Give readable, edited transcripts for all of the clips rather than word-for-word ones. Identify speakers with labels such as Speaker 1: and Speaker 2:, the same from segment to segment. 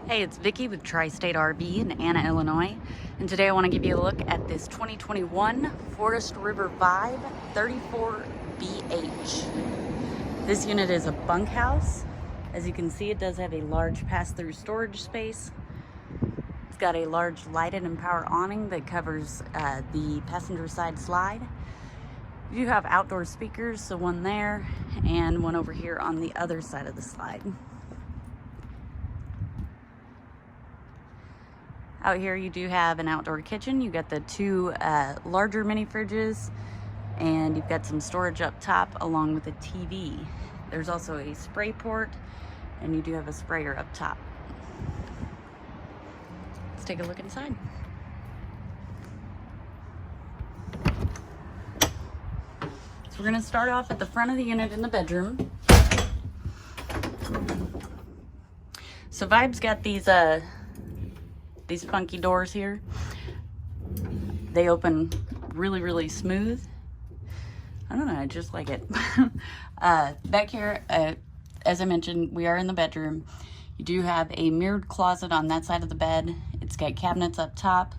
Speaker 1: Hey, it's Vicki with Tri-State RV in Anna, Illinois, and today I want to give you a look at this 2021 Forest River Vibe 34BH. This unit is a bunkhouse. As you can see, it does have a large pass-through storage space. It's got a large lighted and power awning that covers the passenger side slide. You do have outdoor speakers, so one there and one over here on the other side of the slide. Out here you do have an outdoor kitchen. You got the two larger mini fridges, and you've got some storage up top along with a TV. There's also a spray port, and you do have a sprayer up top. Let's take a look inside. So we're gonna start off at the front of the unit in the bedroom. So Vibe's got these funky doors here. They open really smooth. I don't know, I just like it. Back here, as I mentioned, we are in the bedroom. You do have a mirrored closet on that side of the bed. It's got cabinets up top.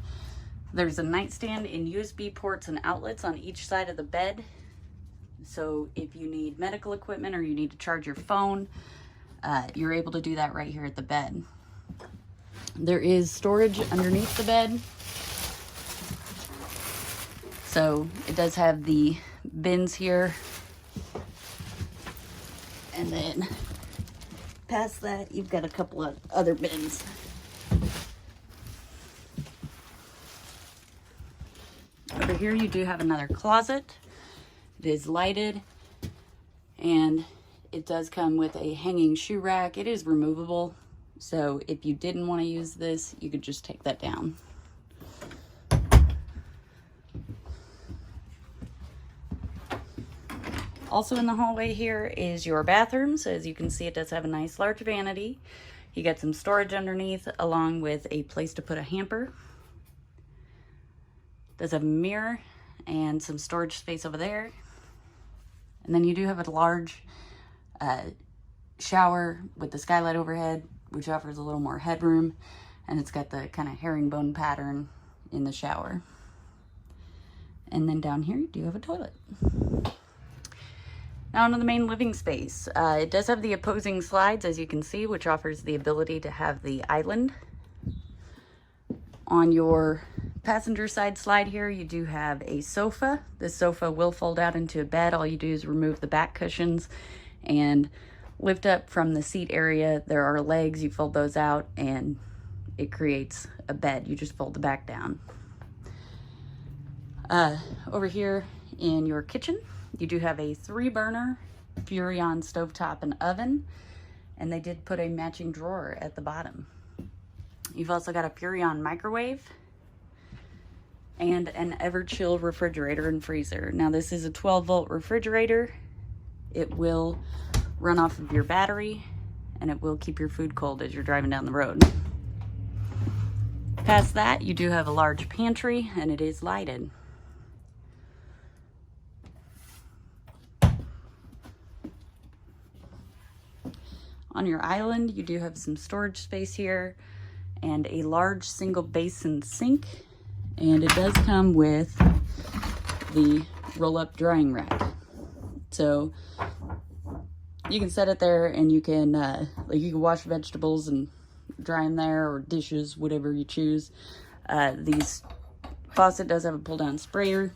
Speaker 1: There's a nightstand and USB ports and outlets on each side of the bed. So if you need medical equipment or you need to charge your phone, you're able to do that right here at the bed. There is storage underneath the bed. So it does have the bins here. And then past that, you've got a couple of other bins. Over here, you do have another closet. It is lighted, and it does come with a hanging shoe rack. It is removable. So if you didn't want to use this, you could just take that down. Also in the hallway here is your bathroom. So as you can see, it does have a nice large vanity. You got some storage underneath along with a place to put a hamper. It does have a mirror and some storage space over there. And then you do have a large shower with the skylight overhead, which offers a little more headroom, and it's got the kind of herringbone pattern in the shower. And then down here you do have a toilet. Now into the main living space. It does have the opposing slides, as you can see, which offers the ability to have the island. On your passenger side slide here, you do have a sofa. This sofa will fold out into a bed. All you do is remove the back cushions and lift up from the seat area. There are legs, you fold those out and it creates a bed. You just fold the back down. Over here in your kitchen, you do have a 3-burner Fuzion stovetop and oven, and they did put a matching drawer at the bottom. You've also got a Fuzion microwave and an Everchill refrigerator and freezer. Now this is a 12-volt refrigerator. It will run off of your battery, and it will keep your food cold as you're driving down the road. Past that, you do have a large pantry, and it is lighted. On your island, you do have some storage space here and a large single basin sink, and it does come with the roll-up drying rack. So you can set it there, and you can you can wash vegetables and dry them there, or dishes, whatever you choose. These faucet does have a pull-down sprayer,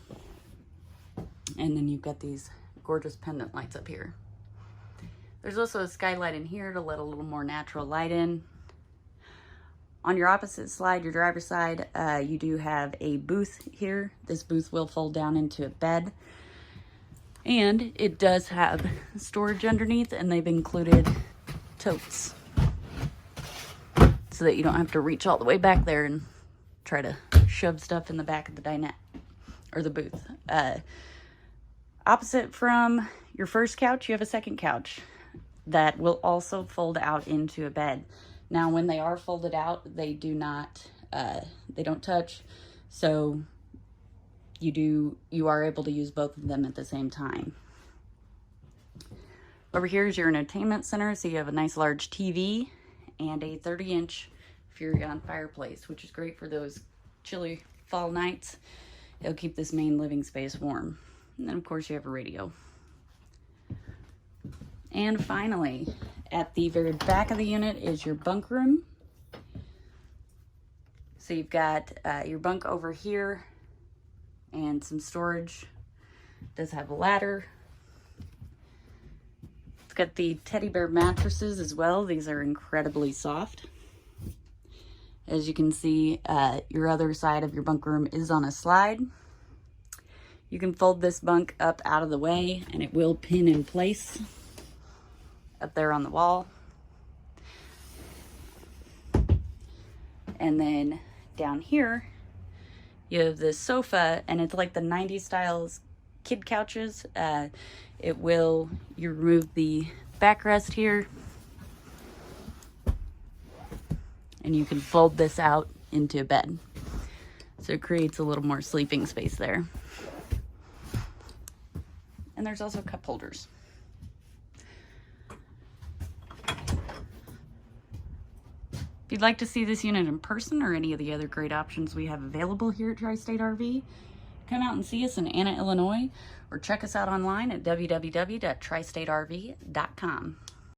Speaker 1: and then you've got these gorgeous pendant lights up here. There's also a skylight in here to let a little more natural light in. On your opposite slide, your driver's side, you do have a booth here. This booth will fold down into a bed. And it does have storage underneath, and they've included totes so that you don't have to reach all the way back there and try to shove stuff in the back of the dinette or the booth. Opposite from your first couch, you have a second couch that will also fold out into a bed. Now, when they are folded out, they do not, they don't touch, so you are able to use both of them at the same time. Over here is your entertainment center. So you have a nice large TV and a 30-inch Fuzion fireplace, which is great for those chilly fall nights. It'll keep this main living space warm. And then of course you have a radio. And finally, at the very back of the unit is your bunk room. So you've got your bunk over here and some storage. It does have a ladder. It's got the teddy bear mattresses as well. These are incredibly soft. As you can see, your other side of your bunk room is on a slide. You can fold this bunk up out of the way and it will pin in place up there on the wall. And then down here, you have this sofa, and it's like the 90s styles kid couches. You remove the backrest here, and you can fold this out into a bed. So it creates a little more sleeping space there. And there's also cup holders. If you'd like to see this unit in person or any of the other great options we have available here at Tri-State RV, come out and see us in Anna, Illinois, or check us out online at www.tristaterv.com.